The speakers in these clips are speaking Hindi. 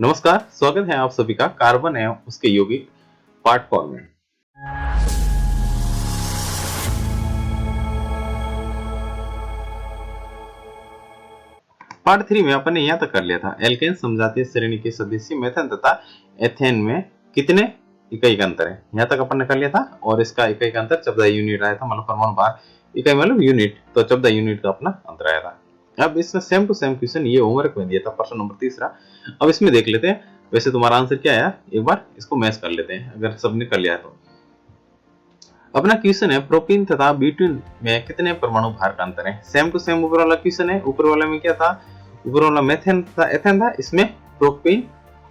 नमस्कार, स्वागत है आप सभी का कार्बन एवं उसके यौगिक पार्ट 4 में। पार्ट 3 में अपन ने यहाँ तक कर लिया था एल्केन समजातीय श्रेणी के सदस्य मेथेन तथा एथेन में कितने इकाई का अंतर है, यहाँ तक अपन ने कर लिया था। और इसका इकाई का अंतर 14 यूनिट आया था, मतलब परमाणु भार इकाई मतलब यूनिट, तो 14 यूनिट का अपना अंतर आया था। अब इसमें सेम टू सेम क्वेश्चन ये होमवर्क में दिया था, प्रश्न नंबर 3। अब इसमें देख लेते हैं वैसे तुम्हारा आंसर क्या आया, एक बार इसको मैच कर लेते हैं अगर सबने कर लिया है तो। अपना क्वेश्चन है प्रोपीन तथा ब्यूटेन में कितने परमाणु भार का अंतर है। सेम टू सेम ऊपर वाला क्वेश्चन है। ऊपर वाला में क्या था, ऊपर वाला मेथेन था, एथेन था, इसमें प्रोपीन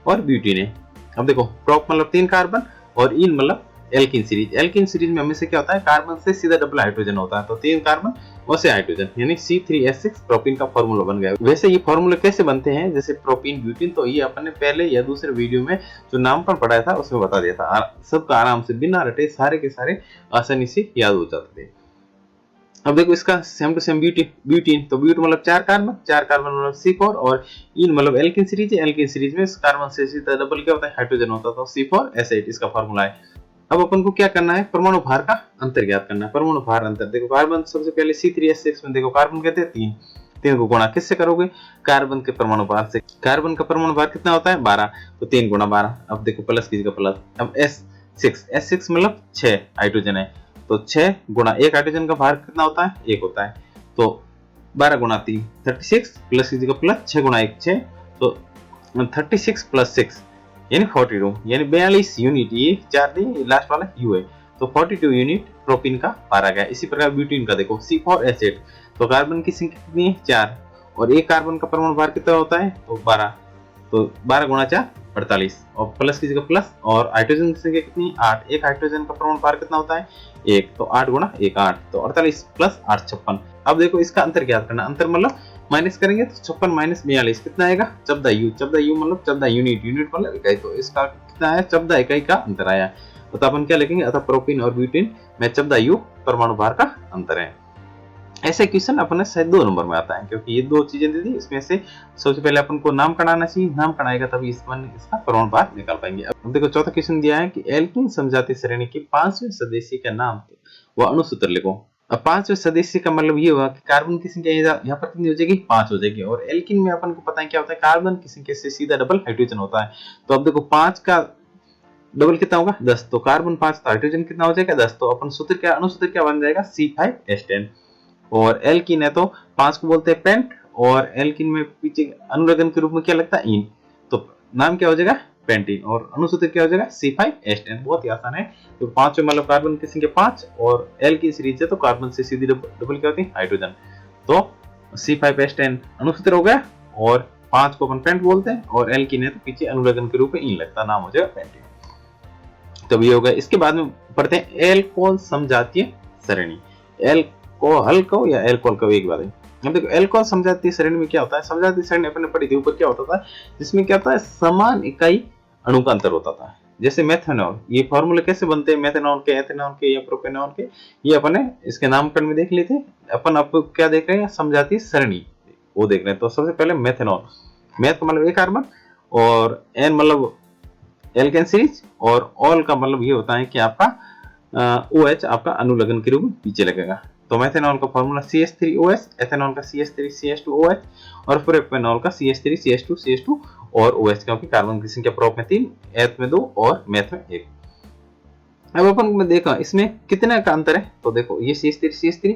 और ब्यूटेन है। अब देखो प्रोप मतलब 3 कार्बन और इन मतलब एल्किन सीरीज। एल्किन सीरीज में हमेशा क्या होता है, कार्बन से सीधा डबल हाइड्रोजन होता है, तो 3 कार्बन और से हाइड्रोजन यानी C3H6 प्रोपीन का फार्मूला बन गया। वैसे ये फार्मूला कैसे बनते हैं, जैसे प्रोपीन ब्यूटेन, तो ये अपन ने पहले या दूसरे वीडियो में जो नामकरण पढ़ाया था उसमें बता दिया था। सबका आराम से बिना रटे सारे के सारे आसानी से याद हो जाते थे। अब देखो इसका सेम टू सेम ब्यूटेन, तो ब्यूट मतलब 4 कार्बन मतलब C4 और इन मतलब एल्किन सीरीज है। एल्किन सीरीज में कार्बन से सीधा डबल क्या होता है, हाइड्रोजन होता है, तो C4H8 इसका फार्मूला है। अब अपन को क्या करना है, परमाणु भार का अंतर ज्ञात करना है। परमाणु भार अंतर देखो, कार्बन सबसे पहले C3H6 में देखो कार्बन कहते हैं 3, 3 को गुणा किससे करोगे, कार्बन के परमाणु भार से। कार्बन का परमाणु भार कितना होता है 12, तो 3 गुणा 12। अब देखो प्लस कीजिएगा प्लस। अब S6 मतलब 6 हाइड्रोजन है, तो 6 गुणा 1 हाइड्रोजन का भार कितना होता है, 1 होता है, तो 12 गुणा 3 36 प्लस कीजिएगा प्लस 6 गुणा 1 6, तो 36 प्लस 6 यानी 42 यानी 42 यूनिट। ये 4 नहीं, लास्ट वाला यू है, तो 42 यूनिट प्रोपीन का भार आ गया। इसी प्रकार ब्यूटेन का देखो C4H8, तो कार्बन की संख्या कितनी है 4 और एक कार्बन का परमाणु भार कितना होता है, तो 12, तो 12 गुणा 4 48 और प्लस की जगह प्लस। और हाइड्रोजन की संख्या कितनी 8, एक हाइड्रोजन का परमाणु भार कितना होता है 1, तो 8 गुणा 1 8, तो 48 प्लस 8 56। अब देखो इसका अंतर ज्ञात करना। अंतर मतलब माइनस करेंगे तो 56 माइनस 42 कितना आएगा 14 यू मतलब 14 यूनिट, यूनिट मतलब इकाई, तो इसका कितना आया 14 इकाई का अंतर आया। तो अपन क्या लिखेंगे, अतः प्रोपीन और ब्यूटेन में 14 यू परमाणु भार का अंतर है। ऐसे क्वेश्चन अपन शायद 2 नंबर में आता है, क्योंकि ये 2 चीजें दे दी, इसमें से सबसे पहले अपन को नाम कढ़ाना चाहिए, नाम कढ़ाएगा तभी इसका परमाणु भार निकाल पाएंगे। अब देखो चौथा क्वेश्चन दिया है कि एल्किन समजातीय श्रेणी के 5वें सदस्य का नाम व अणुसूत्र लिखो। अब 5वें सदस्य का मतलब ये हुआ कि कार्बन की संख्या यहाँ पर कितनी हो जाएगी 5 हो जाएगी, और एल्किन में अपन को पता है क्या होता है, कार्बन की संख्या से सीधा डबल हाइड्रोजन होता है। तो अब देखो 5 का डबल कितना होगा 10, तो कार्बन 5 तो हाइड्रोजन कितना हो जाएगा 10, तो अपन सूत्र क्या अणुसूत्र क्या बन जाएगा C5H10। और एल्किन है तो 5 को बोलते हैं पेंट, और एल्किन में पीछे अनुलग्न के रूप में क्या लगता है इन, तो नाम क्या हो जाएगा पेंटीन, और अणुसूत्र क्या हो जाएगा C5H10। बहुत ही आसान है। तो 5 में मतलब कार्बन की संख्या 5 और एल्किन सीरीज है तो कार्बन से सीधी डबल क्या होती है हाइड्रोजन, तो C5H10 अणुसूत्र हो गया। और 5 को अपन पेंट बोलते हैं, और एल्किन है तो पीछे अनुलग्न के रूप में इन लगता, नाम हो जाएगा पेंटीन। तो ये हो गया। इसके बाद में पढ़ते हैं एल्कोहल समजातीय श्रेणी। एल्कोहल को या एल्कोहल को एक बात है। अब देखो एल्कोहल समजातीय श्रेणी में क्या होता है, समजातीय श्रेणी अपन ने पढ़ी थी ऊपर, क्या होता था जिसमें क्या होता है समान इकाई अणु का अंतर होता था। जैसे मेथेनॉल, ये फॉर्मूले कैसे बनते हैं मेथेनॉल के, एथेनॉल के या प्रोपेनॉल के, ये अपन ने इसके नामकरण में देख लिए थे। अपन आपको क्या देख रहे हैं, समजातीय श्रेणी वो देख रहे हैं। तो सबसे पहले मेथेनॉल, मैथ का मतलब एक कार्बन, और एन मतलब एल्केन सीरीज, और ऑल का मतलब ये होता है कि आपका OH आपका अनुलग्न के रूप में पीछे लगेगा। तो मेथेनॉल का फॉर्मूला CH3OH, एथेनॉल का CH3CH2OH, और प्रोपेनॉल का CH3CH2CH2 और OH, क्योंकि कार्बन की संख्या प्रोप में 3, एथ में 2 और मैथ में 1। अब अपन देखा इसमें कितने का अंतर है, तो देखो ये CH3CH3,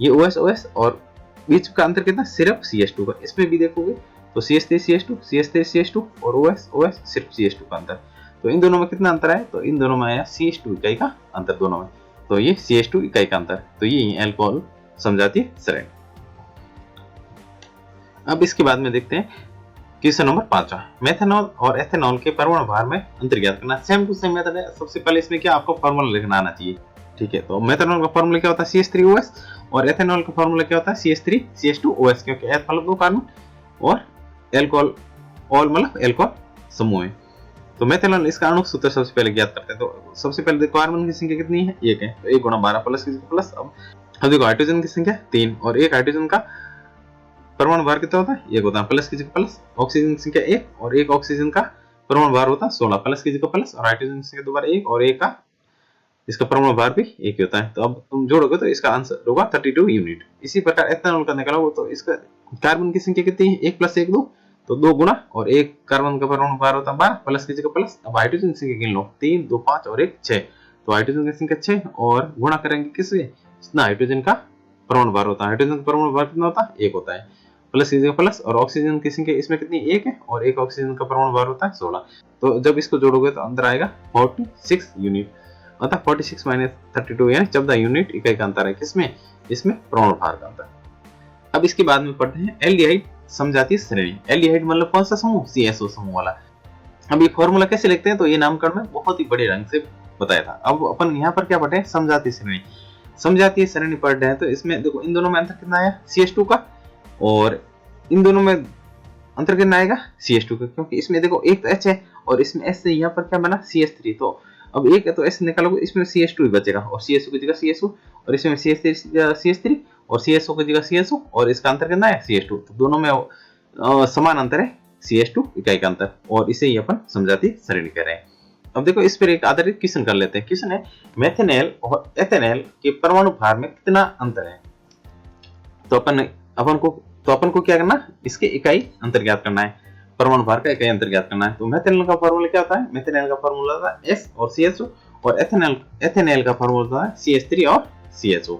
ये OH और बीच का अंतर कितना सिर्फ CH2 का। इसमें भी देखोगे तो CH3CH2 और OH सिर्फ CH2 का अंतर। तो इन दोनों में कितना अंतर है, तो इन दोनों में आया CH2 इकाई का अंतर दोनों में, तो ये CH2 इकाई का अंतर, तो ये अल्कोहल समजातीय श्रेणी। अब इसके बाद में देखते हैं क्वेश्चन नंबर 5, मेथेनॉल और एथेनॉल के परमाणु भार में अंतर ज्ञात करना। सेम टू सेम मेथड है। सबसे पहले इसमें क्या आपको फार्मूला लिखना आना चाहिए, ठीक है। तो मेथेनॉल का फार्मूला क्या होता है CH3OH, और एथेनॉल का फार्मूला क्या होता है CH3CH2OH, क्योंकि एथ मतलब 2 कार्बन और एल्कोहल ऑल मतलब एल्कोहल समूह है। तो मेथेनॉल इसका अणु सूत्र सबसे पहले ज्ञात करते हैं। तो सबसे पहले देखो कार्बन की संख्या कितनी है 1 है, तो 1 गुणा 12 प्लस की प्लस। अब देखो हाइड्रोजन की संख्या 3 और एक हाइड्रोजन का परमाणु भार कितना होता है? 1 होता है। प्लस की जगह प्लस, ऑक्सीजन की संख्या 1 और 1 ऑक्सीजन का परमाणु भार होता है 16। प्लस की जगह प्लस और हाइड्रोजन की संख्या दोबारा 1 और 1 का इसका परमाणु भार भी 1 ही होता है। तो अब तुम जोड़ोगे तो इसका आंसर होगा 32 यूनिट। इसी प्रकार एथेनॉल का निकालोगे तो इसका कार्बन की संख्या कितनी है? 1 + 1 2, तो 2 गुना और 1 कार्बन का परमाणु भार होता है 12, प्लस की जगह प्लस। अब हाइड्रोजन की संख्या गिन लो, 3 2 5 और 1 6, तो हाइड्रोजन की संख्या 6 और गुणा करेंगे किससे? जितना हाइड्रोजन का परमाणु भार होता है। हाइड्रोजन का परमाणु भार कितना होता है? 1 होता है। प्लस की जगह प्लस और ऑक्सीजन की संख्या इसमें कितनी? 1 है और 1 ऑक्सीजन का परमाणु भार होता है 16। तो जब इसको जोड़ोगे तो अंदर आएगा 46 यूनिट, अतः 46 - 32 यानी 14 यूनिट इकाई का अंतर है। किसमें? इसमें परमाणु भार का अंतर। अब इसके बाद में पढ़ते हैं एल्डिहाइड समजातीय श्रेणी। एल्डिहाइड मतलब कौन सा समूह? CSO समूह वाला। अब ये फॉर्मूला कैसे लिखते हैं तो ये नामकरण में बहुत ही बड़े रंग से बताया था। अब अपन यहाँ पर क्या पढ़े हैं? समजातीय श्रेणी। समजातीय श्रेणी पढ़ रहे हैं तो इसमें देखो इन दोनों में अंतर कितना आया? CH2 का, और इन दोनों में अंतर कितना आएगा? CH2 का, क्योंकि इसमें देखो एक तो H है और इसमें S से यहाँ पर क्या बना? CH3। तो अब एक है तो S निकालोगे इसमें CH2 ही बचेगा और CSO की जगह CSO और इसमें CH3 और CSO की जगह CSO और इसका अंतर कितना है? CH2। तो दोनों में समान अंतर है, CH2 इकाई का अंतर, और इसे ही अपन समजातीय श्रेणी कह रहे हैं। अब देखो इस पर एक आधारित क्वेश्चन कर लेते हैं। क्वेश्चन है मेथेनॉल और एथेनॉल के परमाणु भार में कितना अंतर है? तो अपन को क्या करना? इसके इकाई अंतर ज्ञात करना है, परमाणु भार का इकाई अंतर ज्ञात करना है। तो मेथेनॉल का फार्मूला क्या होता है? मेथेनॉल का फार्मूला होता है S और CSO, और एथेनॉल का फार्मूला होता है CH3 और CSO।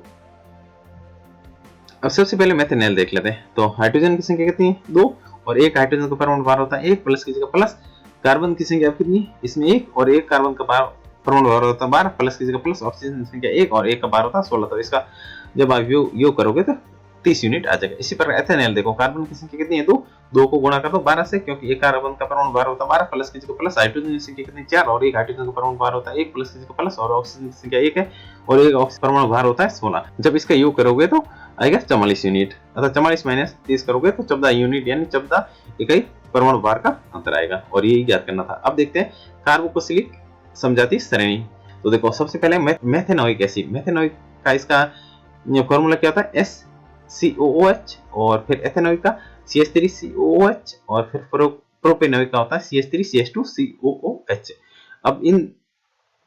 अब सबसे पहले मेथेनॉल देख लेते हैं। तो हाइड्रोजन की संख्या कितनी है? 2 और 1 हाइड्रोजन का परमाणु भार होता है 1, प्लस की जगह प्लस। कार्बन की संख्या कितनी? इसमें 1 और 1 कार्बन का परमाणु भार होता है 12, प्लस की जगह प्लस। ऑक्सीजन की संख्या 1 और 1 का भार होता है 16। तो इसका जब आप योग करोगे तो 30 यूनिट आ जाएगा। इसी प्रकार एथेनॉल देखो, कार्बन की संख्या कितनी है? 2 को गुणा कर दो 12 से, क्योंकि एक कार्बन का परमाणु भार होता है 12, प्लस की जगह प्लस। हाइड्रोजन की संख्या कितनी? 4 और 1 हाइड्रोजन का परमाणु भार होता है 1, प्लस की जगह प्लस, और ऑक्सीजन की संख्या 1 है और 1 ऑक्सीजन परमाणु भार होता है 16। जब इसका योग करोगे तो आएगा 44 यूनिट, अर्थात 44 - 30 करोगे तो 14 यूनिट यानी 14 इकाई परमाणु भार का अंतर आएगा, और यही ज्ञात करना था। अब देखते हैं कार्बोक्सिलिक समजातीय श्रेणी। तो देखो सबसे पहले मेथेनोइक एसिड। मेथेनोइक का इसका फॉर्मूला क्या होता है? SCOOH, और फिर एथेनोइक का CH3COOH, और फिर प्रोपेनोइक का होता है CH3CH2COOH। अब इन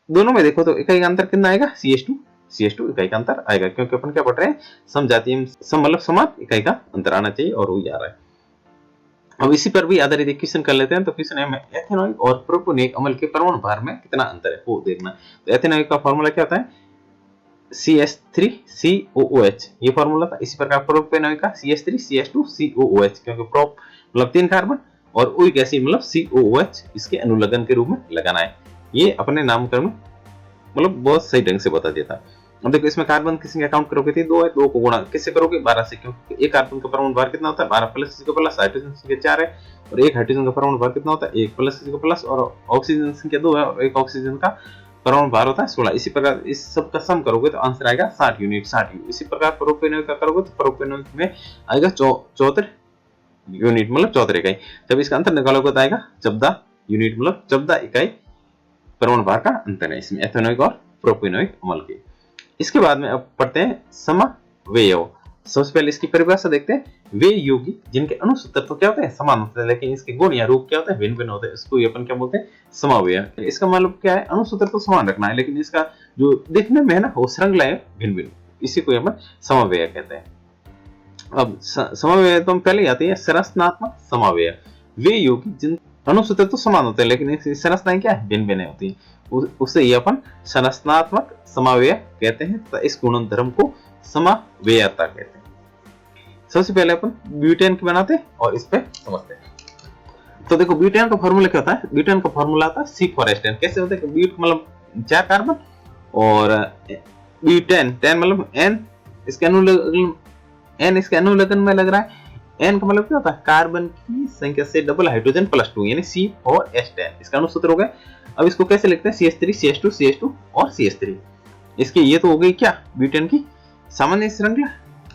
दोनों में देखो तो इकाई का अंतर कितना आएगा? CH2 इकाई का अंतर आएगा, क्योंकि अपन क्या पढ़ रहे हैं? समजातीय मतलब समान इकाई का अंतर आना चाहिए, और वही आ रहा है। अब इसी पर भी आधारित एक क्वेश्चन कर लेते हैं। तो क्वेश्चन है एथेनोइक और प्रोपेनोइक अम्ल के परमाणु भार में कितना अंतर है वो देखना। तो एथेनोइक का फॉर्मूला क्या होता है? CH3COOH, ये फॉर्मूला था। इसी प्रकार प्रोपेनोइक का CH3CH2COOH, क्योंकि प्रोप मतलब 3 कार्बन और ओइक एसिड मतलब COOH, इसके अनुलग्न के रूप में लगाना है। ये अपने नामकरण में मतलब बहुत सही ढंग से बता देता है। अब देखो इसमें कार्बन की संख्या काउंट करोगे तो 2 है, 2 को गुणा किससे करोगे? 12 से, क्योंकि एक कार्बन का परमाणु भार कितना होता है? 12, प्लस की जगह प्लस। हाइड्रोजन की संख्या 4 है और एक हाइड्रोजन का परमाणु भार कितना होता है? 1, प्लस की जगह प्लस, और ऑक्सीजन की संख्या 2 है और एक ऑक्सीजन का परमाणु भार होता है 16। इसी प्रकार इस सब का सम करोगे तो आंसर आएगा 60 यूनिट। इसी प्रकार प्रोपेनोइक का करोगे तो प्रोपेनोइक में आएगा 74 यूनिट मतलब 74 इकाई। जब इसका अंतर निकालोगे तो आएगा 14 यूनिट मतलब 14 इकाई परमाणु भार का अंतर है इसमें एथेनोइक और प्रोपेनोइक अम्ल के। इसके बाद में अब पढ़ते हैं समवेय। सबसे पहले इसकी परिभाषा देखते हैं। वे यौगिक जिनके अणुसूत्र तो क्या होते हैं? समान होते हैं, लेकिन इसके गुण या रूप क्या होते हैं? भिन्न भिन्न होते हैं। इसको ही अपन क्या बोलते हैं? समवेय। इसका मतलब क्या है? अणुसूत्र तो समान रखना है, लेकिन इसका जो दिखने में है ना वो श्रृंखलाएं भिन्न भिन्न, इसी को अपन समवेय कहते हैं। अब समवेय तो हम पहले आते हैं संरचनात्मक समवेय। वे यौगिक जिन अणुसूत्र तो समान होते हैं, लेकिन इसकी संरचनाएं क्या है? भिन्न भिन्न होती है, उसे ही अपन संरचनात्मक समवेय कहते हैं। तो इस गुणधर्म को समवेयता कहते हैं। सबसे पहले अपन ब्यूटेन की बनाते हैं और इस पे समझते हैं। तो देखो ब्यूटेन का फॉर्मूला क्या होता है? ब्यूटेन का फॉर्मूला आता है C4H10। कैसे होता है? ब्यूट मतलब 4 कार्बन और ब्यूटेन 10 मतलब N इसके अनुलग्न में लग रहा है। N का मतलब क्या होता है? कार्बन की संख्या से डबल हाइड्रोजन प्लस 2 यानी C4H10 इसका अनुसूत्र हो गया। अब इसको कैसे लिखते हैं? CH3 CH2 CH2 और CH3। इसकी ये तो हो गई क्या? ब्यूटेन की सामान्य श्रृंखला।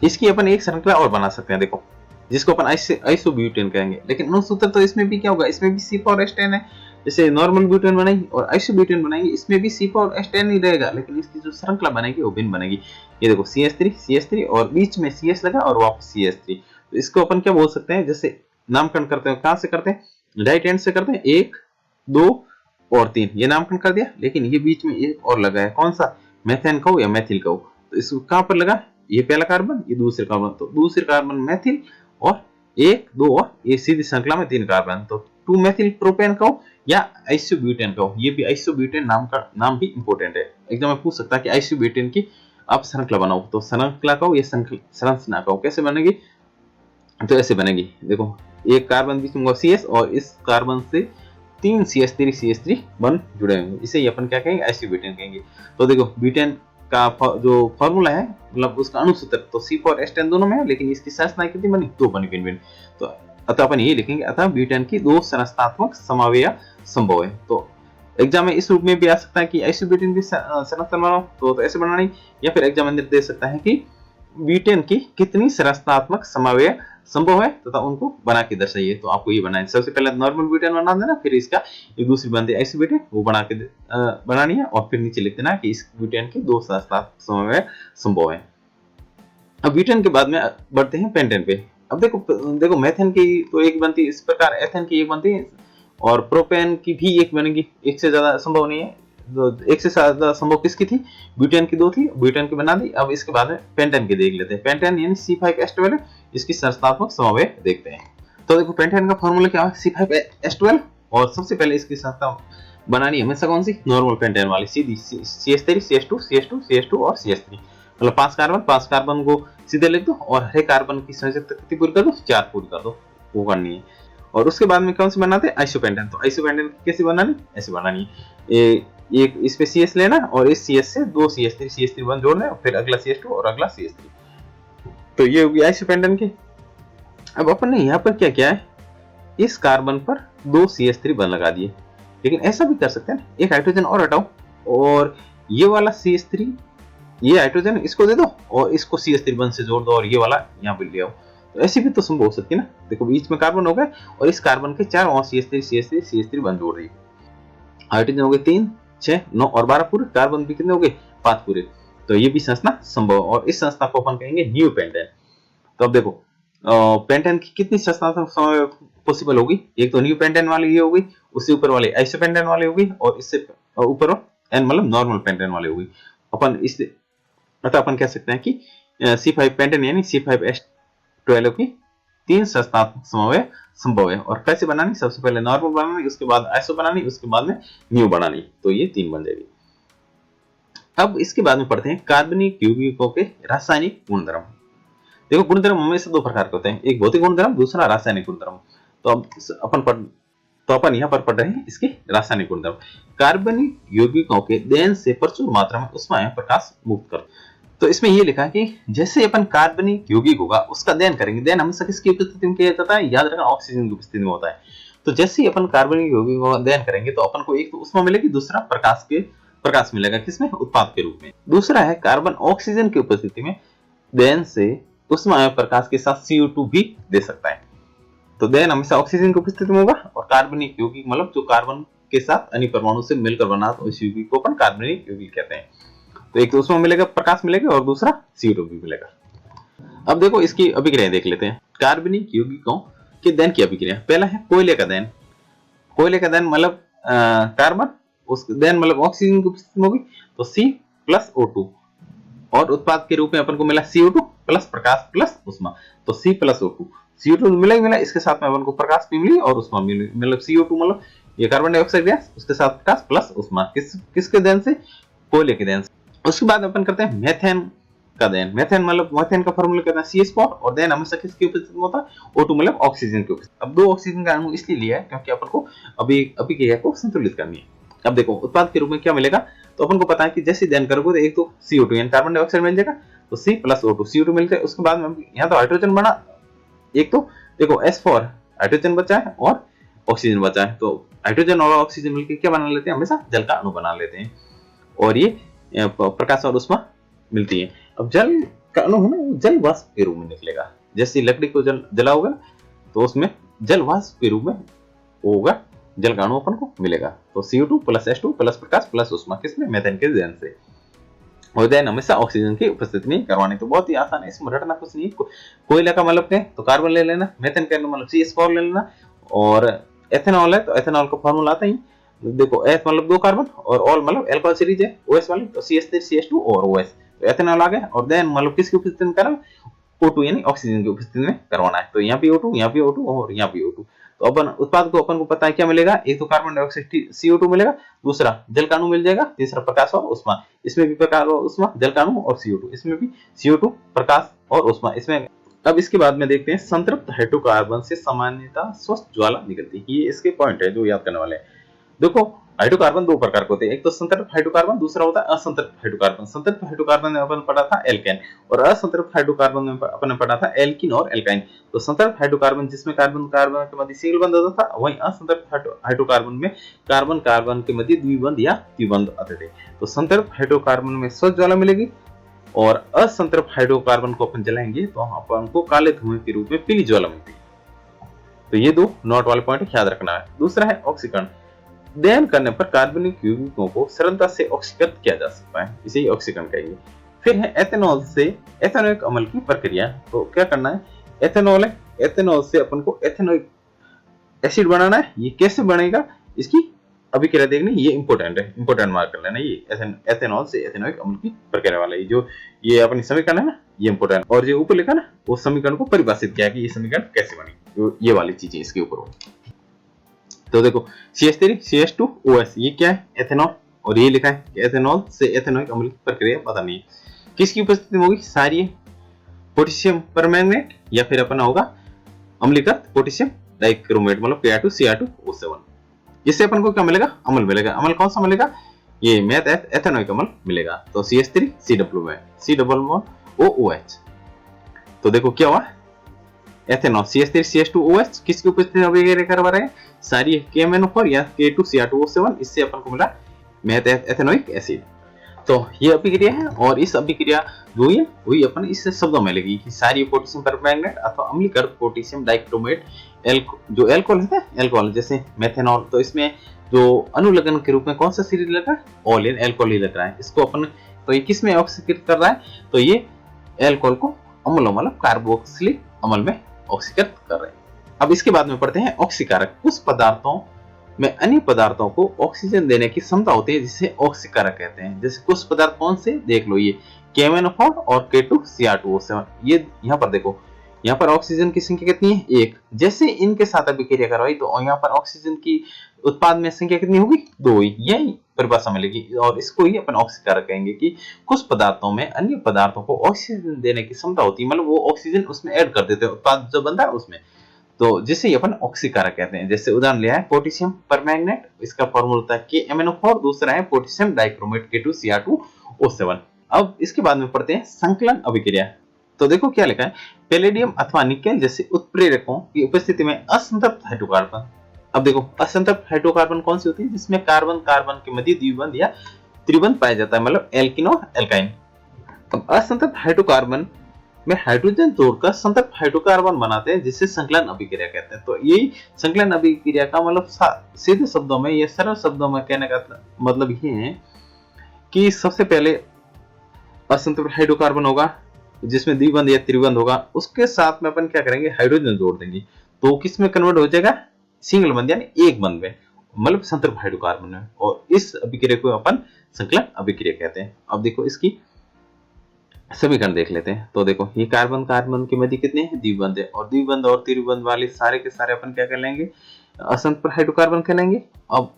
इसकी अपन एक श्रृंखला और बना सकते हैं, देखो, जिसको अपन आइसोब्यूटेन कहेंगे। लेकिन अणुसूत्र तो इसमें भी क्या होगा? इसमें भी C4H10 है। जैसे नॉर्मल ब्यूटेन बनाएंगे और आइसोब्यूटेन बनाएंगे, इसमें भी C4H10 ही रहेगा, लेकिन इसकी जो श्रृंखला बनेगी वो भिन्न बनेगी। ये देखो CH3 और बीच में CS लगा और वापस CH3, तो इसको अपन क्या बोल सकते हैं, जैसे नामकरण करते हैं कहां से करते हैं, राइट हैंड से करते हैं, 1 2 और 3 ये नामकरण कर दिया, लेकिन ये बीच में एक और लगा है, कौन सा, मेथेन का हो या मेथिल का हो, तो इसको कहां पर लगा, ये पहला कार्बन ये दूसरे कार्बन, तो दूसरे कार्बन मेथिल और 1 2 और ये सीधी श्रृंखला में 3 कार्बन, तो 2 मेथिल प्रोपेन का हो या आइसोब्यूटेन का हो, ये भी आइसोब्यूटेन नाम का नाम भी इंपॉर्टेंट है, एग्जाम में पूछ सकता है कि आइसोब्यूटेन की आप श्रृंखला बनाओ, तो श्रृंखला का हो या संरचना का हो, कैसे बनेगी, तो ऐसे बनेगी, देखो एक कार्बन बीच में CS और इस कार्बन से 3 CH3 बन जुड़े होंगे, इसे ही अपन क्या कहेंगे, आइसोब्यूटेन कहेंगे। तो देखो ब्यूटेन का जो फॉर्मूला है, मतलब उसका अणुसूत्र तो C4H10 दोनों में है, लेकिन इसकी संरचना कितनी बनी, 2 बनी भिन्न-भिन्न, तो अतः अपन ये लिखेंगे, अतः ब्यूटेन की 2 संरचनात्मक समवाय संभव है। तो एग्जाम में इस रूप में भी आ सकता है कि आइसोब्यूटेन की संरचना बनाओ, तो ऐसे बनानी, या फिर एग्जाम में दे सकता है कि ब्यूटेन की कितनी संरचनात्मक समवाय संभव है तथा उनको बना के दर्शाइए, तो आपको ये बनाना है, सबसे पहले नॉर्मल ब्यूटेन बना देना, फिर इसका एक दूसरी बनती है आइसोब्यूटेन, वो बना के बनानी है, और फिर नीचे लिख देना कि इस ब्यूटेन की 2 संरचनात्मक समवाय संभव है। अब ब्यूटेन के बाद में बढ़ते हैं पेंटेन पे। अब देखो मेथेन की तो एक बनती है इस प्रकार, एथेन की एक बनती है, और प्रोपेन की भी एक बनेगी, एक से ज्यादा संभव नहीं है, एक से ज्यादा संभव किसकी थी, ब्यूटेन की 2 थी, ब्यूटेन की बना दी। अब इसके बाद में पेंटेन की देख लेते हैं, पेंटेन यानी C5H12, इसकी संरचनात्मक समवाय देखते हैं। तो देखो पेंटेन का फॉर्मूला क्या है, C5H12, और सबसे पहले इसकी संरचना बनानी हमेशा कौन सी, नॉर्मल पेंटेन वाली, सीधी CH3 CH2 CH2 CH2 और CH3, मतलब 5 कार्बन को सीधे लिख दो और हर कार्बन की संयोजकता कितनी पूरी कर दो, 4 पूरी कर दो, वो करनी है। और उसके बाद में कौन सी बनाते हैं, आइसोपेंटेन, तो आइसोपेंटेन कैसे बनानी, ऐसे बनानी है, एक इस पे CS लेना और इस CS से 2 CH3 जोड़ना, फिर अगला CH2 और अगला CH3, तो ये होगी आइसोपेंटेन की। अब अपन ने यहाँ पर क्या किया है, इस कार्बन पर 2 CH3 बंद लगा दिए, लेकिन ऐसा भी कर सकते हैं, एक हाइड्रोजन और हटाओ और ये वाला CH3 ये हाइड्रोजन इसको दे दो और इसको CH3 बंद से जोड़ दो और ये वाला यहाँ पे ले आओ, तो ऐसी भी तो संभव हो सकती है ना। देखो बीच में कार्बन हो गए और इस कार्बन के 4 और CH3 बंद जोड़ रही है, हाइड्रोजन हो गए 3 6 9 और 12 पूरे, कार्बन भी कितने हो गए 5 पूरे, तो ये भी संरचना संभव, और इस संरचना को अपन कहेंगे न्यू पेंटेन। तो अब देखो पेंटेन की कितनी संरचना पॉसिबल होगी, एक तो न्यू पेंटेन वाली ये होगी, उससे ऊपर वाली आइसोपेंटेन वाली होगी, और इससे ऊपर एन मतलब नॉर्मल पेंटेन वाली होगी। अपन इस अतः अपन कह सकते हैं कि C5 पेंटेन यानी C5H12 की 3 संरचनात्मक समवाय संभव है। और कैसे बनानी, सबसे पहले नॉर्मल बनानी, उसके बाद आइसो बनानी, उसके बाद में न्यू बनानी, तो ये 3 बन जाएगी। अब इसके बाद में पढ़ते हैं कार्बनिक यौगिकों के रासायनिक गुणधर्म। देखो गुणधर्म हमेशा 2 प्रकार के होते हैं, एक भौतिक गुणधर्म, दूसरा रासायनिक गुणधर्म। तो अब अपन यहाँ पर पढ़ रहे हैं इसके रासायनिक गुणधर्म। कार्बनिक यौगिकों के दहन से प्रचुर मात्रा में ऊष्मा एवं प्रकाश मुक्त कर, तो इसमें ये लिखा है कि जैसे अपन कार्बनिक यौगिक होगा उसका दहन करेंगे, दहन हमेशा किसकी उपस्थिति में किया जाता है, याद रखना ऑक्सीजन की उपस्थिति में होता है। तो जैसे ही अपन कार्बनिक यौगिकों का दहन करेंगे तो अपन को एक तो ऊष्मा मिलेगी, दूसरा प्रकाश मिलेगा, किसमें, उत्पाद के रूप में। दूसरा है कार्बन ऑक्सीजन की उपस्थिति में दहन से ऊष्मा एवं प्रकाश के साथ CO2 भी दे सकता है। तो दहन हमेशा ऑक्सीजन की उपस्थिति में होगा, और कार्बनिक यौगिक मतलब जो कार्बन के साथ अन्य परमाणु से मिलकर बना तो इस यौगिक को अपन कार्बनिक यौगिक कहते हैं। तो एक तो उसमें मिलेगा प्रकाश मिलेगा और दूसरा CO2 भी मिलेगा। अब देखो इसकी अभिक्रिया देख लेते हैं, कार्बनिक यौगिकों के दहन की अभिक्रिया। पहला है कोयले का दहन। कोयले का दहन मतलब कार्बन, उस दहन मतलब ऑक्सीजन की उपस्थिति में होगी, तो C+O2, और उत्पाद के रूप में अपन को मिला CO2 प्लस प्रकाश प्लस ऊष्मा, तो C+O2, CO2 मिला ही मिला, इसके साथ में अपन को प्रकाश भी मिली और ऊष्मा मिली, मतलब CO2 मतलब ये कार्बन डाइऑक्साइड गैस, उसके साथ प्रकाश प्लस ऊष्मा, किसके दहन से, कोयले के दहन से। उसके बाद अपन करते हैं मेथेन का दहन। मेथेन मतलब मेथेन का फॉर्मूला कहते हैं CH4, और दहन हमेशा किसकी उपस्थिति में होता है, O2 मतलब ऑक्सीजन की उपस्थिति। अब 2 ऑक्सीजन का अणु इसलिए लिया है क्योंकि अपन को अभिक्रिया को संतुलित करनी है। अब देखो उत्पाद के रूप में क्या मिलेगा, तो अपन को पता है कि जैसे दहन करोगे तो एक तो CO2 यानी कार्बन डाइऑक्साइड मिल जाएगा, तो C+O2 CO2 मिल जाए। उसके बाद में यहाँ तो हाइड्रोजन बना, एक तो देखो S4 हाइड्रोजन बचा है और ऑक्सीजन बचा है, तो हाइड्रोजन और ऑक्सीजन मिलकर क्या बना लेते हैं, हमेशा जल का अणु बना लेते हैं, और ये प्रकाश और ऊष्मा मिलती है। अब जल का अणु है ना, वो जल वाष्प के रूप में निकलेगा, जैसे लकड़ी को जलाओगे तो उसमें जल वाष्प के रूप में होगा, जल का अणु अपन को मिलेगा। तो CO2 प्लस H2 प्लस प्रकाश प्लस ऊष्मा, किसमें, मेथेन के दहन से। और देन हमेशा ऑक्सीजन की उपस्थिति में करवानी। तो बहुत ही आसान है, इसमें रटना कुछ नहीं। कोयला का मतलब क्या है, तो कार्बन ले लेना, मेथेन का मतलब CH4 ले लेना, और एथेनॉल है तो एथेनॉल का फॉर्मूला आता ही देखो, एथ मतलब 2 कार्बन और ऑल मतलब अल्कोहल सीरीज है OS वाली, तो CH3 CH2 और OS, तो एथेनॉल आ गया। और देन मतलब किसकी उपस्थिति में करना, O2 यानी ऑक्सीजन की उपस्थिति में करवाना है। तो यहाँ पे O2, यहाँ पे O2 और यहाँ पे O2। तो अपन उत्पाद को अपन को पता है क्या मिलेगा, एक तो कार्बन डाइऑक्साइड CO2 मिलेगा, दूसरा जल का अणु मिल जाएगा, तीसरा प्रकाश और उष्मा, इसमें भी प्रकाश और उष्मा, जल का अणु और CO2, इसमें भी CO2 प्रकाश और उष्मा इसमें। अब इसके बाद में देखते हैं संतृप्त हाइड्रोकार्बन से सामान्यतः स्वस्थ ज्वाला निकलती है। ये इसके पॉइंट है जो याद करने वाले हैं। देखो हाइड्रोकार्बन 2 प्रकार के होते हैं, एक तो संतृप्त हाइड्रोकार्बन, दूसरा होता है असंतृप्त हाइड्रोकार्बन। संतृप्त हाइड्रोकार्बन में अपन पढ़ा था एल्केन, और असंतृप्त हाइड्रोकार्बन में अपन ने पढ़ा था एल्कीन और एल्काइन। तो संतृप्त हाइड्रोकार्बन जिसमें कार्बन कार्बन के मध्य सिंगल बंध होता था, वहीं असंतृप्त हाइड्रोकार्बन में कार्बन कार्बन के मध्य द्विबंध या त्रिबंध आते थे। तो संतृप्त हाइड्रोकार्बन में स्वस्थ ज्वाला मिलेगी, और असंतृप्त हाइड्रोकार्बन को अपन जलाएंगे तो अपन को काले धुएं के रूप में पीली ज्वाला मिलती है। तो ये 2 नोट वाले पॉइंट याद रखना है। दूसरा है ऑक्सीकरण। दहन करने पर कार्बनिक यौगिकों को सरलता से ऑक्सीकृत किया जा सकता है, इसे ही ऑक्सीकरण कहेंगे। फिर है एथेनॉल से एथेनोइक अम्ल की प्रक्रिया। तो क्या करना है, एथेनॉल है, एथेनॉल से अपन को एथेनोइक एसिड बनाना है। ये कैसे बनेगा, इसकी अभिक्रिया देखनी, ये इंपॉर्टेंट है, इंपॉर्टेंट मार्क कर लेना। ये एथेनॉल से एथेनोइक अम्ल की प्रक्रिया वाला जो ये अपनी समीकरण है ना, ये इंपॉर्टेंट। और जो ऊपर लिखा ना, वो समीकरण को परिभाषित किया कि ये समीकरण कैसे बनी, ये वाली चीजें इसके ऊपर हो। तो देखो CH3 CH2 OS, ये क्या है, एथेनॉल, और ये लिखा है कि एथेनॉल से एथेनोइक अम्ल की प्रक्रिया बतानी है। किसकी उपस्थिति में होगी, क्षारीय पोटेशियम परमैंगनेट, या फिर अपना होगा अम्लीकृत पोटेशियम डाइक्रोमेट मतलब Ki2Cr2O7। इससे अपन को क्या मिलेगा, अम्ल मिलेगा। अम्ल कौन सा मिलेगा, ये मेथ एथेनोइक अम्ल मिलेगा। तो CH3 CW में C डबल OOH। तो देखो क्या हुआ, एथेनॉल CH3 CH2OH किसकी उपस्थिति में अभिक्रिया करवा रहे हैं, सारी KMnO4 या K2Cr2O7, इससे अपन को मिला मेथ एथेनोइक एसिड। तो ये अभिक्रिया है, और इस अभिक्रिया जो है वही अपन इस शब्दों में लिखेगी कि सारी पोटेशियम परमैंगनेट अथवा अम्लीकृत पोटेशियम डाइक्रोमेट जो अल्कोहल है, अल्कोहल जैसे मेथेनॉल, तो इसमें जो अनुलग्न के रूप में कौन सा सीरीज लग रहा है, ऑल इन अल्कोहल ही लग रहा है। इसको अपन तो ये किस में ऑक्सीकृत कर रहा है, तो ये अल्कोहल को अम्ल मतलब कार्बोक्सिलिक अम्ल में ऑक्सीकृत कर रहे हैं। अब इसके बाद में पढ़ते हैं ऑक्सीकारक। कुछ पदार्थों में अन्य पदार्थों को ऑक्सीजन देने की क्षमता होती है, जिसे ऑक्सीकारक कहते हैं। जैसे कुछ पदार्थ कौन से, देख लो, ये KMnO4 और K2Cr2O7। ये यहाँ पर देखो, यहाँ पर ऑक्सीजन की संख्या कितनी है, 1। जैसे इनके साथ अभिक्रिया करवाई तो यहाँ पर ऑक्सीजन की उत्पाद में संख्या कितनी होगी, 2 ही। यही परिभाषा मिलेगी, और इसको ही अपन ऑक्सीकारक कहेंगे कि कुछ पदार्थों में अन्य पदार्थों को ऑक्सीजन देने की क्षमता होती है, मतलब वो ऑक्सीजन उसमें ऐड कर देते हैं, उत्पाद जो बनता है उसमें, तो जिसे अपन ऑक्सीकारक कहते हैं। जैसे उदाहरण लिया है पोटेशियम परमैंगनेट, इसका फॉर्मूला होता है KMnO4, दूसरा है पोटेशियम डाइक्रोमेट K2Cr2O7। अब इसके बाद में पढ़ते हैं संकलन अभिक्रिया। तो देखो क्या लिखा है, पैलेडियम अथवा निकेल जैसे उत्प्रेरकों की उपस्थिति में असंतृप्त हाइड्रोकार्बन। अब देखो असंतृप्त हाइड्रोकार्बन कौन सी होती है, जिसमें कार्बन कार्बन के मध्य द्विबंध या त्रिबंध पाया जाता है, मतलब एल्किन और एल्काइन। अब असंतृप्त हाइड्रोकार्बन में हाइड्रोजन जोड़कर संतृप्त हाइड्रोकार्बन बनाते हैं, जिसे संकलन अभिक्रिया कहते हैं। तो यही संकलन अभिक्रिया का मतलब सीधे शब्दों में, ये सरल शब्दों में कहने का मतलब ये है कि सबसे पहले असंतृप्त हाइड्रोकार्बन होगा जिसमें द्विबंध या त्रिबंध होगा, उसके साथ में अपन क्या करेंगे, हाइड्रोजन जोड़ देंगे, तो किस में कन्वर्ट हो जाएगा, सिंगल बंध यानी एक बंध में, मतलब संतृप्त हाइड्रोकार्बन में। और इस अभिक्रिया को अपन संकलन अभिक्रिया कहते हैं। अब देखो इसकी समीकरण देख लेते हैं। तो देखो ये कार्बन कार्बन के मध्य कितने हैं, द्विबंध है, और द्विबंध और त्रिबंध वाले सारे के सारे अपन क्या कहलाएंगे, असंतृप्त हाइड्रोकार्बन कहलाएंगे। अब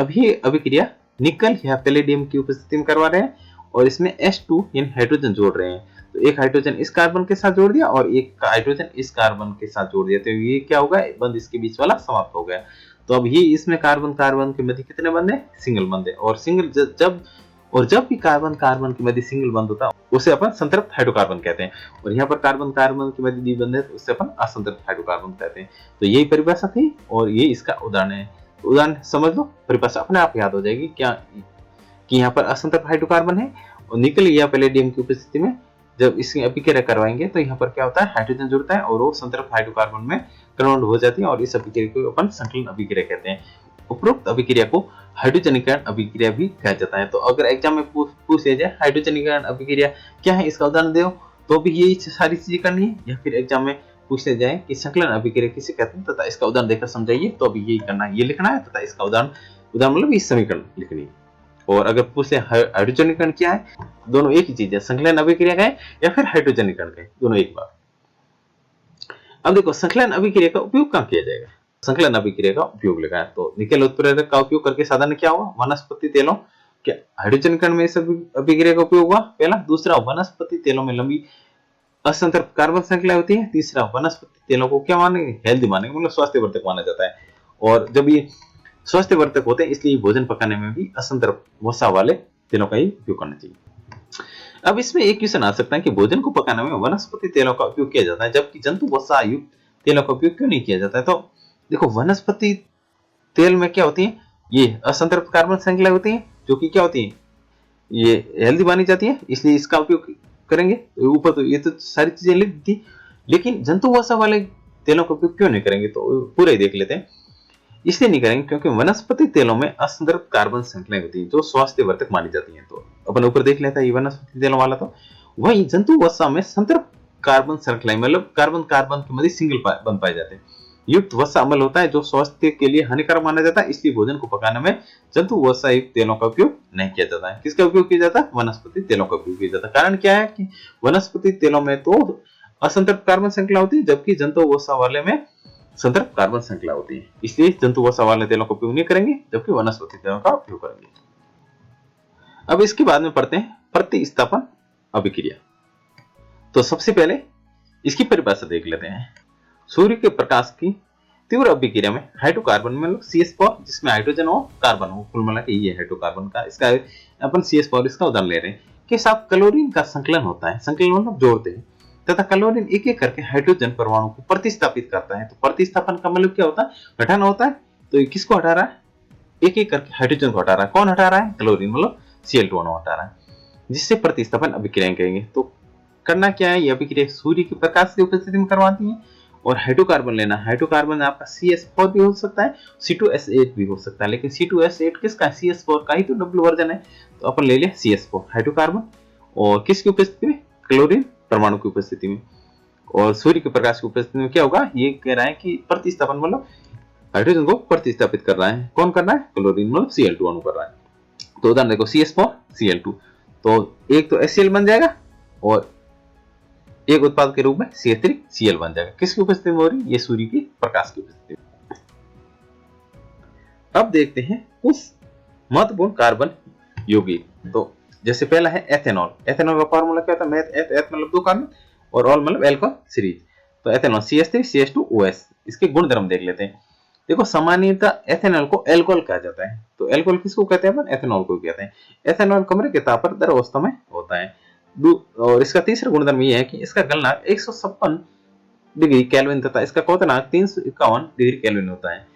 ये अभिक्रिया निकल या पैलेडियम की उपस्थिति में करवा रहे हैं, और इसमें H2 यानी हाइड्रोजन जोड़ रहे हैं। तो एक हाइड्रोजन इस कार्बन के साथ जोड़ दिया और एक हाइड्रोजन इस कार्बन के साथ जोड़ दिया, तो ये क्या होगा, बंध इसके बीच वाला समाप्त हो गया। तो अब ये इसमें कार्बन कार्बन के मध्य कितने बंध है, सिंगल बंध है, और सिंगल जब भी कार्बन कार्बन के मध्य सिंगल बंध होता है उसे अपन संतृप्त हाइड्रोकार्बन कहते हैं, और यहाँ पर कार्बन कार्बन के मध्य द्विबंध है तो उसे अपन असंतृप्त हाइड्रोकार्बन कहते हैं। तो यही परिभाषा थी, और ये इसका उदाहरण है। उदाहरण समझ लो, परिभाषा अपने आप याद हो जाएगी क्या, कि यहाँ पर असंतृप्त हाइड्रोकार्बन है, और निकल या पैलेडियम की उपस्थिति में जब इसकी अभिक्रिया करवाएंगे तो यहाँ पर क्या होता है, हाइड्रोजन जुड़ता है और वो संतृप्त हाइड्रोकार्बन में कन्वर्ट हो जाती है, और इस अभिक्रिया को अपन संकलन अभिक्रिया कहते हैं। उपरोक्त अभिक्रिया को हाइड्रोजनीकरण अभिक्रिया भी कहा जाता है। तो अगर एग्जाम में पूछ लिया जाए हाइड्रोजनीकरण अभिक्रिया क्या है, इसका उदाहरण दो, तो भी यही सारी चीजें करनी है। या फिर एग्जाम में पूछ लिया जाए कि संकलन अभिक्रिया किसे कहते हैं तथा इसका उदाहरण देकर समझाइए, तो अभी यही करना है, ये लिखना है तथा इसका उदाहरण मतलब इस समीकरण लिखनी है। और अगर पूछे हाइड्रोजनीकरण क्या है, दोनों एक ही चीज है, संकलन अभिक्रिया का है या फिर हाइड्रोजनीकरण का है, दोनों एक बात। अब देखो संकलन अभिक्रिया का उपयोग कहाँ किया जाएगा, संकलन अभिक्रिया का उपयोग लिखा है। तो निकेल उत्प्रेरक का उपयोग करके साधन क्या हुआ, वनस्पति तेलों क्या हाइड्रोजनीकरण में इस अभिक्रिया का उपयोग हुआ पहला। दूसरा, वनस्पति तेलों में लंबी असंतृप्त कार्बन श्रृंखला होती है। तीसरा, वनस्पति तेलों को क्या मानेंगे, हेल्दी मानेंगे, मतलब स्वास्थ्यवर्धक माना जाता है। और जब ये स्वास्थ्यवर्धक होते हैं इसलिए भोजन पकाने में भी असंतृप्त वसा वाले तेलों का ही उपयोग करना चाहिए। अब इसमें एक क्वेश्चन आ सकता है कि भोजन को पकाने में वनस्पति तेलों का उपयोग किया जाता है जबकि जंतु वसा युक्त तेलों का उपयोग क्यों नहीं किया जाता है। तो देखो वनस्पति तेल में क्या होती है, ये असंतृप्त कार्बन श्रृंखला होती है जो कि क्या होती है, ये हेल्दी मानी जाती है, इसलिए इसका उपयोग करेंगे। ऊपर तो ये तो सारी चीजें लिख दी, लेकिन जंतु वसा वाले तेलों का उपयोग क्यों नहीं करेंगे, तो पूरा ही देख लेते हैं। इसलिए नहीं करेंगे क्योंकि वनस्पति तेलों में असंतृप्त कार्बन श्रृंखलाएं होती हैं जो स्वास्थ्यवर्धक मानी जाती हैं। तो अपन ऊपर देख लेते हैं ये वनस्पति तेलों वाला। तो वही जंतु वसा में संतृप्त कार्बन श्रृंखलाएं मतलब कार्बन कार्बन के मध्य सिंगल बंध पाए जाते हैं युक्त वसा अम्ल होता है जो स्वास्थ्य के लिए हानिकारक माना जाता है, इसलिए भोजन को पकाने में जंतु वसा युक्त तेलों का उपयोग नहीं किया जाता है। किसका उपयोग किया जाता है, वनस्पति तेलों का उपयोग किया जाता है। कारण क्या है कि वनस्पति तेलों में तो असंतृप्त कार्बन श्रृंखला होती है जबकि जंतु वसा वाले में संतृप्त कार्बन श्रृंखला होती है, इसलिए जंतु वसा वाले तेलों का उपयोग नहीं करेंगे जबकि वनस्पति तेलों का उपयोग करेंगे। अब इसके बाद में पढ़ते हैं प्रतिस्थापन अभिक्रिया। तो सबसे पहले इसकी परिभाषा देख लेते हैं। सूर्य के प्रकाश की तीव्र अभिक्रिया में हाइड्रोकार्बन मतलब CH4 जिसमें हाइड्रोजन हो कार्बन हो, कुल मिला के ये हाइड्रोकार्बन का, इसका अपन CH4 इसका उदाहरण ले रहे हैं, के साथ क्लोरीन का संकलन होता है। संकलन मतलब जोड़ते हैं तथा क्लोरीन एक एक करके हाइड्रोजन परमाणु को प्रतिस्थापित करता है। तो प्रतिस्थापन का मतलब क्या होता है, हटाना होता है। तो ये किसको हटा रहा है, एक एक करके हाइड्रोजन को हटा रहा है। कौन हटा रहा है, क्लोरीन मतलब Cl2 हटा रहा है, जिससे प्रतिस्थापन अभिक्रिया कहेंगे। तो करना क्या है, ये अभिक्रिया सूर्य के प्रकाश की उपस्थिति में करवाती है। और हाइड्रोकार्बन लेना, हाइड्रोकार्बन आपका CH4 भी हो सकता है, C2S8 भी हो सकता है, लेकिन C2S8 किसका है, CH4 का ही तो डबल वर्जन है। तो अपन ले लिया CH4 हाइड्रोकार्बन, और किसकी उपस्थिति में, क्लोरीन परमाणु की उपस्थिति में। और सूर्य के प्रकाश की उपस्थिति में क्या होगा, ये कह रहा है कि प्रतिस्थापन मतलब हाइड्रोजन को प्रतिस्थापित कर रहा है। कौन कर रहा है, क्लोरीन मतलब Cl2 अणु कर रहा है। तो उदाहरण देखो CH4 Cl2, तो एक तो HCl बन जाएगा और एक उत्पाद के रूप में CH3Cl बन जाएगा। किसकी उपस्थिति में हो रही है, ये सूर्य की प्रकाश की उपस्थिति में। अब देखते हैं कुछ महत्वपूर्ण कार्बन यौगिक। तो जैसे पहला है एथेनॉल। एथेनॉल का फॉर्मूला क्या होता है, एथ मतलब 2 कार्बन और ऑल मतलब एल्कोहल सीरीज। तो एथेनॉल CH3CH2OH, इसके गुणधर्म देख लेते हैं। देखो सामान्यतः एथेनॉल को एल्कोहल कहा जाता है। तो एल्कोहल किसको कहते हैं, अपन एथेनॉल को कहते हैं। एथेनॉल कमरे के ताप पर द्रव अवस्था में होता है। और इसका तीसरा गुणधर्म ये है कि इसका गलनांक 156 डिग्री केल्विन तथा इसका क्वथनांक 351 डिग्री केल्विन होता है।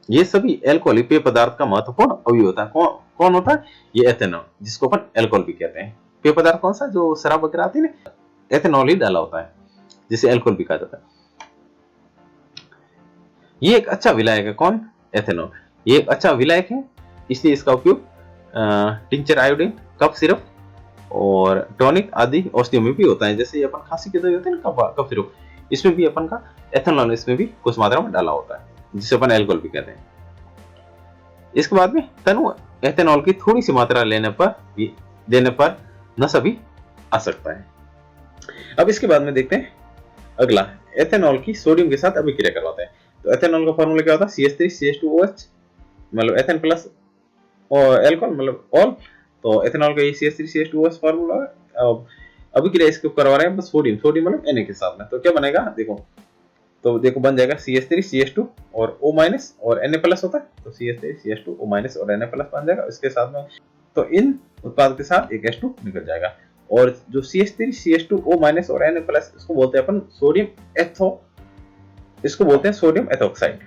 ये सभी एल्कोहलिक पेय पदार्थ का महत्वपूर्ण अवयव होता है। कौन होता है, ये एथेनॉल, जिसको अपन एल्कोहल भी कहते हैं। पेय पदार्थ कौन सा, जो शराब वगैरह आती है ना, एथेनॉल ही डाला होता है, जिसे एल्कोहल भी कहा जाता है। ये एक अच्छा विलायक है, कौन, एथेनॉल। ये एक अच्छा विलायक है, इसलिए इसका उपयोग टिंचर आयोडीन, कफ सिरप और टॉनिक आदि औषधियों में भी होता है। जैसे अपन खांसी के दवाई होते हैं ना, कफ सिरप, इसमें भी अपन का एथेनॉल इसमें भी कुछ मात्रा में डाला होता है, जिसे अपन एल्कोहल भी कहते हैं। इसके बाद में तनु एथेनॉल की थोड़ी सी मात्रा देने पर नशा भी आ सकता है। अब इसके बाद में देखते हैं अगला, एथेनॉल की सोडियम के साथ अभिक्रिया करवाते हैं। तो एथेनॉल का फॉर्मूला क्या होता है, CH3CH2OH मतलब एथेन प्लस और एल्कोहल मतलब ऑल। तो एथेनॉल का ये CH3CH2OH फॉर्मूला है। अभिक्रिया इसको करवा रहे हैं बस सोडियम मतलब Na के साथ में। तो क्या बनेगा, देखो बन जाएगा CH3CH2 और O- और Na+ होता है, तो CH3CH2 O- और Na+ बन जाएगा इसके साथ में। तो इन उत्पाद के साथ एक H2 निकल जाएगा। और जो CH3CH2 O- और Na+ इसको बोलते हैं अपन सोडियम एथोक्साइड।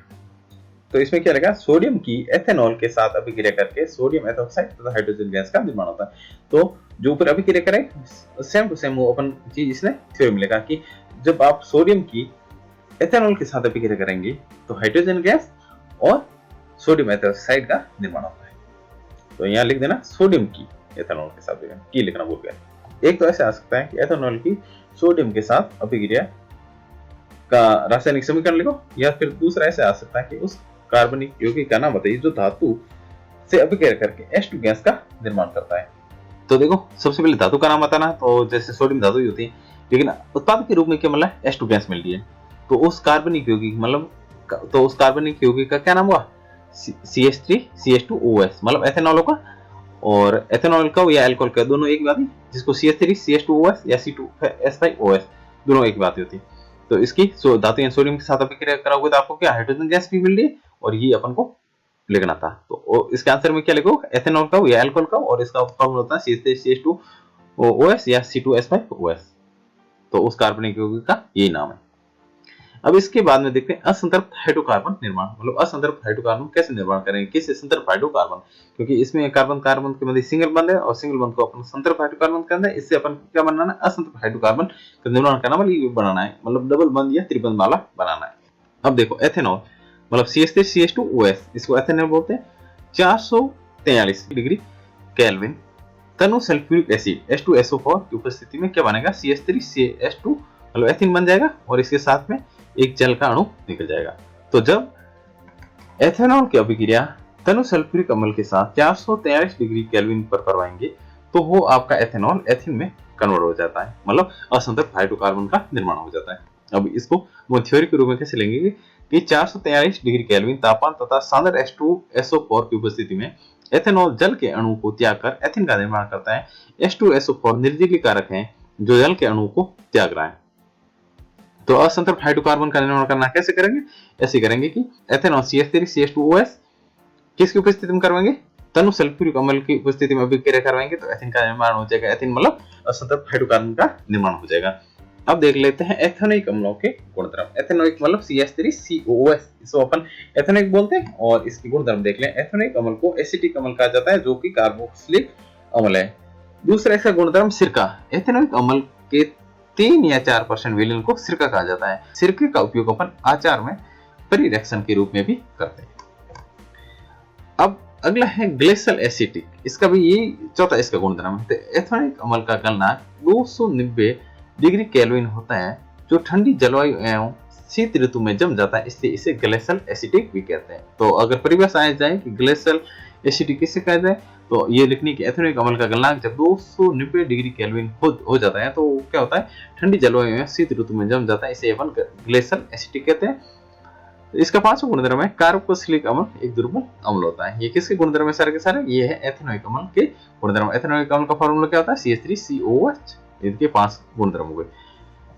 तो इसमें क्या लगेगा, सोडियम की एथेनॉल के साथ अभिक्रिया करके सोडियम एथोक्साइड तथा हाइड्रोजन गैस का निर्माण होता है। तो जो ऊपर अभिक्रिया करे सेम टू सेम वो अपन चीज इसने थ्योरी मिलेगा कि जब आप सोडियम की एथेनॉल के साथ अभिक्रिया करेंगे तो हाइड्रोजन गैस और सोडियम एथोक्साइड का निर्माण होता है। तो यहाँ लिख देना सोडियम की एथेनॉल के साथ, की लिखना भूल गए। एक तो ऐसे आ सकता है कि एथेनॉल की सोडियम के साथ अभिक्रिया का रासायनिक समीकरण लिखो, या फिर दूसरा ऐसे आ सकता है कि उस कार्बनिक यौगिक का नाम बताइए जो धातु से अभिक्रिया करके H2 गैस का निर्माण करता है। तो देखो सबसे पहले धातु का नाम बताना है, तो जैसे सोडियम धातु ही होती है, लेकिन उत्पाद के रूप में क्या मिला है, H2 गैस मिल रही है। तो उस कार्बनिक यौगिक का क्या नाम हुआ, CH3 CH2OS, मतलब एथेनॉल का, और एथेनॉल का या अल्कोहल का दोनों एक बात है, जिसको CH3 CH2OS या C2H5OS दोनों एक बात होती है। तो इसकी धातु या सोडियम के साथ अभिक्रिया कराओगे तो आपको क्या हाइड्रोजन गैस भी मिल रही है, और ये अपन को लिखना था। तो इसके आंसर में क्या लिखो, एथेनॉल का या अल्कोहल का, और इसका फॉर्मूला होता है CH3 CH2OS या C2H5OS। तो उस कार्बनिक यौगिक का यही नाम है। अब इसके बाद में देखते हैं असंतृप्त हाइड्रोकार्बन निर्माण, मतलब असंतृप्त हाइड्रोकार्बन कैसे निर्माण करेंगे, किससे संतृप्त हाइड्रोकार्बन, क्योंकि इसमें कार्बन कार्बन के मध्य सिंगल बंध है और सिंगल बंध को अपन संतृप्त हाइड्रोकार्बन कहते हैं। इससे अपन क्या बनाना है, असंतृप्त हाइड्रोकार्बन का निर्माण करना, मतलब बनाना है, मतलब डबल बंध या त्रिबंध वाला बनाना है। अब देखो एथेनॉल मतलब CH3 CH2OS, इसको एथेनॉल बोलते हैं। 443 डिग्री केल्विन तनु सल्फ्यूरिक एसिड H2SO4 की उपस्थिति में क्या बनेगा, CH3 CH2 मतलब एथीन बन जाएगा, और इसके साथ में एक जल का अणु निकल जाएगा। तो जब एथेनॉल की अभिक्रिया तनु सल्फ्यूरिक अम्ल के साथ 443 डिग्री केल्विन पर करवाएंगे तो वो आपका एथेनॉल एथीन में कन्वर्ट हो जाता है, मतलब असंतृप्त हाइड्रोकार्बन का निर्माण हो जाता है। अब इसको थ्योरी के रूप में कैसे लेंगे कि 443 डिग्री केल्विन तापमान तथा सांद्र H2SO4 की उपस्थिति में एथेनॉल जल के अणु को त्याग कर एथीन का निर्माण करता है। H2SO4 निर्जीव कारक है जो जल के अणु को त्याग रहा है। तो असंतृप्त हाइड्रोकार्बन का निर्माण करना कैसे करेंगे, ऐसे करेंगे कि एथेनॉल CH3 CH2OS किसकी उपस्थिति में करवाएंगे, तनु सल्फ्यूरिक अम्ल की उपस्थिति में अभिक्रिया करवाएंगे तो एथीन का निर्माण हो जाएगा। एथीन मतलब असंतृप्त हाइड्रोकार्बन का निर्माण हो जाएगा। अब देख लेते हैं एथेनोइक अम्लों के गुणधर्म। एथेनोइक मतलब CH3COOS, इसको अपन एथेनोइक बोलते हैं, और इसकी गुणधर्म देख लें। एथेनोइक अम्ल को एसिटिक अम्ल कहा जाता है जो कि कार्बोक्सिलिक अम्ल है। दूसरा इसका गुणधर्म सिरका। एथेनोइक अम्ल के 3 या 4% विलयन को सिरका कहा जाता है। सिरके का उपयोग अपन आचार में परिरक्षण के रूप में भी करते हैं। अब अगला है ग्लेशियल एसिटिक, इसका भी ये चौथा इसका गुणधर्म है। एथेनोइक अम्ल का गलनांक 290 डिग्री केल्विन होता है जो ठंडी जलवायु एवं शीत ऋतु में जम जाता है, इसलिए इसे ग्लेशियल एसिटिक भी कहते हैं। तो अगर परिभाषा आ जाए कि ग्लेशियल एसिटिक किसे कहा जाए तो ये लिखनी कि एथेनोइक अम्ल का गलनांक जब 290 डिग्री केल्विन हो जाता है तो क्या होता है, ठंडी जलवायु में शीत ऋतु में जम जाता है, इसे अपन ग्लेशियल एसिटिक कहते हैं। इसका पांचवा गुणधर्म है कार्बोक्सिलिक अम्ल, एक दुर्बल अम्ल होता है। ये किसके गुणधर्म है सारे के सारे, ये है एथेनोइक अम्ल के गुणधर्म। एथेनोइक अम्ल का फॉर्मूला क्या होता है, CH3COOH। इनके 5 गुणधर्म हो गए।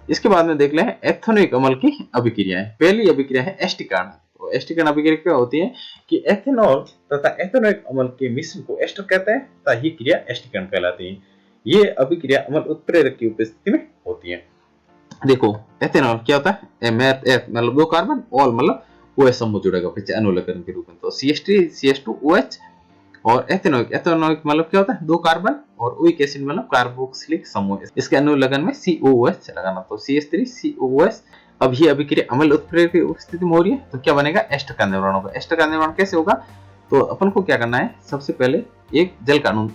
इसके बाद में देख ले एथेनोइक अम्ल की अभिक्रियाएं। पहली अभिक्रिया है एस्टिकान। तो एस्टिकान अभिक्रिया क्या होती है कि एथेनॉल तथा एथेनोइक अम्ल के मिश्रण को एस्टर कहते हैं तथा ये क्रिया एस्टिकान कहलाती है। ये अभिक्रिया अम्ल उत्प्रेरक की उपस्थिति में होती है। देखो एथेनॉल क्या होता है, मतलब 2 कार्बन, ऑल मतलब OH समूह जुड़ेगा पीछे अनुलग्न के रूप में, तो CH3 CH2OH। और एथेनोइक मतलब क्या होता है, 2 कार्बन, और ओइक एसिड मतलब कार्बोक्सिलिक समूह, इसके अनुलग्न में COOH लगाना, तो CH3COOH। अब ये अभिक्रिया अम्ल उत्प्रेरक की उपस्थिति में हो रही है तो क्या बनेगा, एस्टर का निर्माण होगा। एस्टर का निर्माण कैसे होगा, तो अपन को क्या करना है, सबसे पहले एक जल का अणु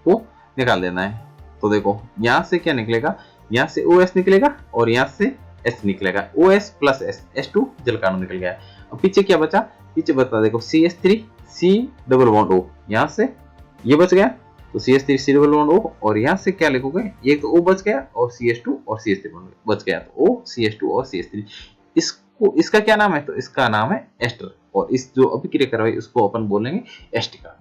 को निकाल देना है। तो देखो यहाँ से क्या निकलेगा, यहाँ से OS निकलेगा और यहाँ से S निकलेगा, OS प्लस S, H2 जल का अणु निकल गया। अब पीछे क्या बचा, पीछे बता देखो CH3 C+O, यहाँ से ये बच गया तो CH3 C+O, और यहाँ से क्या लिखोगे, एक तो O बच गया और CH2 और CH3 बच गया, तो O CH2 और CH3। इसका क्या नाम है, तो इसका नाम है एस्टर, और इस जो अभिक्रिया करवाई उसको अपन बोलेंगे एस्टिका।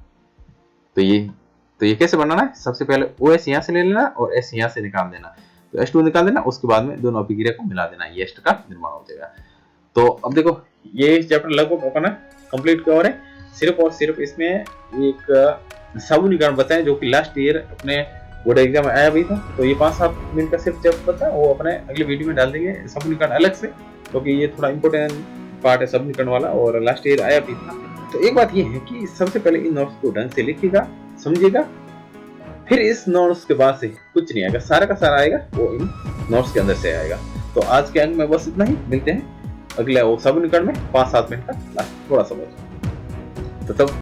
तो ये कैसे बनाना है, सबसे पहले OS यहाँ से ले लेना और S यहाँ से निकाल देना, तो H2 निकाल देना, उसके बाद में दोनों अभिक्रिया को मिला देना, ये एस्टर का निर्माण हो जाएगा। तो अब देखो ये चैप्टर लगभग अपन कंप्लीट किया और सिर्फ और सिर्फ इसमें एक साबुनीकरण बताएं जो कि लास्ट ईयर अपने बोर्ड एग्जाम में आया भी था। तो ये 5-7 मिनट का सिर्फ चैप्टर बता, वो अपने अगले वीडियो में डाल देंगे साबुनीकरण अलग से, क्योंकि ये थोड़ा इंपॉर्टेंट पार्ट है साबुनीकरण वाला और लास्ट ईयर आया भी था। तो एक बात ये है कि सबसे पहले इन नोट्स को ढंग से लिखिएगा, समझिएगा, फिर इस नोट्स के बाद से कुछ नहीं आएगा, सारा का सारा आएगा वो इन नोट्स के अंदर से आएगा। तो आज के अंक में बस इतना ही, मिलते हैं अगले वो साबुनीकरण में 5-7 मिनट का थोड़ा सा बच, तो तब